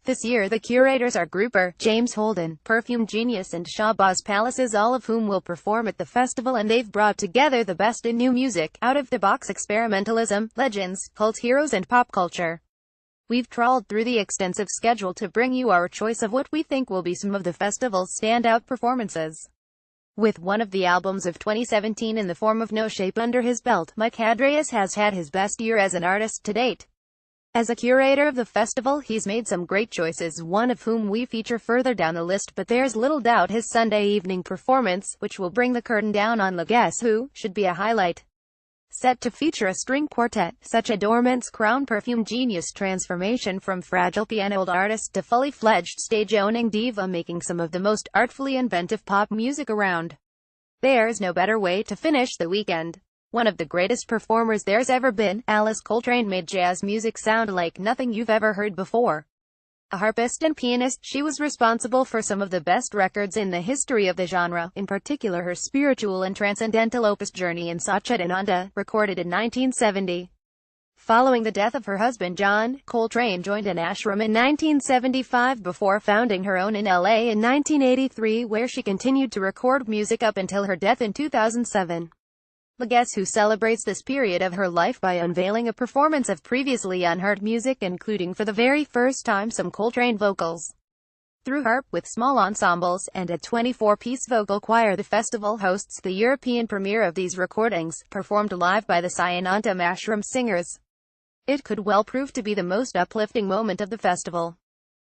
This year the curators are grouper James Holden, Perfume Genius and Shabazz Palaces, all of whom will perform at the festival, and they've brought together the best in new music, out-of-the-box experimentalism, legends, cult heroes and pop culture. We've trawled through the extensive schedule to bring you our choice of what we think will be some of the festival's standout performances. With one of the albums of 2017 in the form of No Shape under his belt, Shabazz has had his best year as an artist to date. As a curator of the festival, he's made some great choices, one of whom we feature further down the list, but there's little doubt his Sunday evening performance, which will bring the curtain down on Guess Who, should be a highlight. Set to feature a string quartet, such a dormant's crown Perfume Genius transformation from fragile piano artist to fully fledged stage-owning diva, making some of the most artfully inventive pop music around. There's no better way to finish the weekend. One of the greatest performers there's ever been, Alice Coltrane, made jazz music sound like nothing you've ever heard before. A harpist and pianist, she was responsible for some of the best records in the history of the genre, in particular her spiritual and transcendental opus Journey in Satchidananda, recorded in 1970. Following the death of her husband John, Coltrane joined an ashram in 1975 before founding her own in LA in 1983, where she continued to record music up until her death in 2007. Guess Who celebrates this period of her life by unveiling a performance of previously unheard music, including for the very first time some Coltrane vocals. Through harp, with small ensembles, and a 24-piece vocal choir, the festival hosts the European premiere of these recordings, performed live by the Sayanantam Ashram singers. It could well prove to be the most uplifting moment of the festival.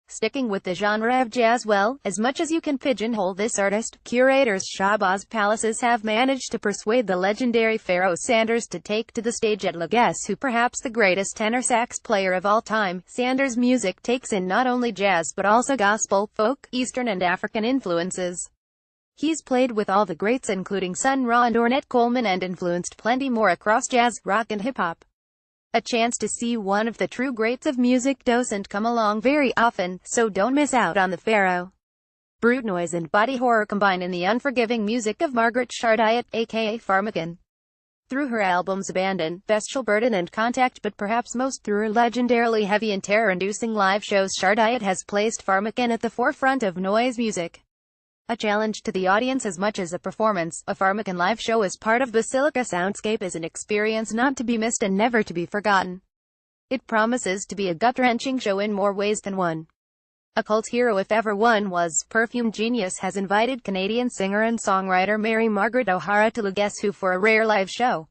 Sticking with the genre of jazz, well, as much as you can pigeonhole this artist, curators Shabazz Palaces have managed to persuade the legendary Pharoah Sanders to take to the stage at Guess Who, perhaps the greatest tenor sax player of all time. Sanders' music takes in not only jazz but also gospel, folk, Eastern and African influences. He's played with all the greats including Sun Ra and Ornette Coleman, and influenced plenty more across jazz, rock and hip-hop. A chance to see one of the true greats of music doesn't come along very often, so don't miss out on the Pharaoh. Brute noise and body horror combine in the unforgiving music of Margaret Chardiot, aka Pharmacan. Through her albums Abandon, Bestial Burden and Contact, but perhaps most through her legendarily heavy and terror-inducing live shows, Chardiot has placed Pharmacan at the forefront of noise music. A challenge to the audience as much as a performance, a Pharmacan live show as part of Basilica Soundscape is an experience not to be missed and never to be forgotten. It promises to be a gut-wrenching show in more ways than one. A cult hero if ever one was, Perfume Genius has invited Canadian singer and songwriter Mary Margaret O'Hara to Guess Who for a rare live show.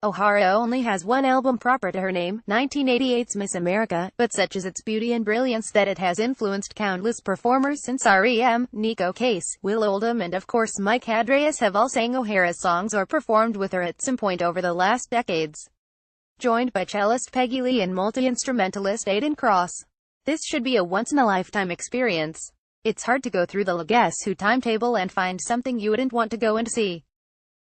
O'Hara only has one album proper to her name, 1988's Miss America, but such is its beauty and brilliance that it has influenced countless performers since R.E.M., Nico Case, Will Oldham and of course Shabazz have all sang O'Hara's songs or performed with her at some point over the last decades. Joined by cellist Peggy Lee and multi-instrumentalist Aidan Cross. This should be a once-in-a-lifetime experience. It's hard to go through the Guess Who timetable and find something you wouldn't want to go and see.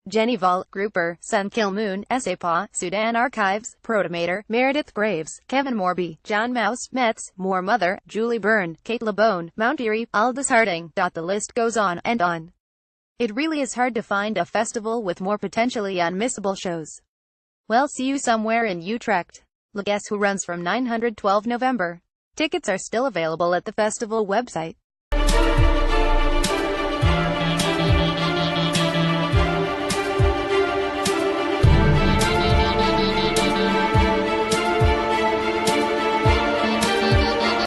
Jenny Vol, Grouper, Sun Kil Moon, Sepa, Sudan Archives, Protomator, Meredith Graves, Kevin Morby, John Mouse, Metz, Moore Mother, Julie Byrne, Kate LeBone, Mount Erie, Aldous Harding. The list goes on and on. It really is hard to find a festival with more potentially unmissable shows. Well, see you somewhere in Utrecht. Guess Who runs from 912 November. Tickets are still available at the festival website.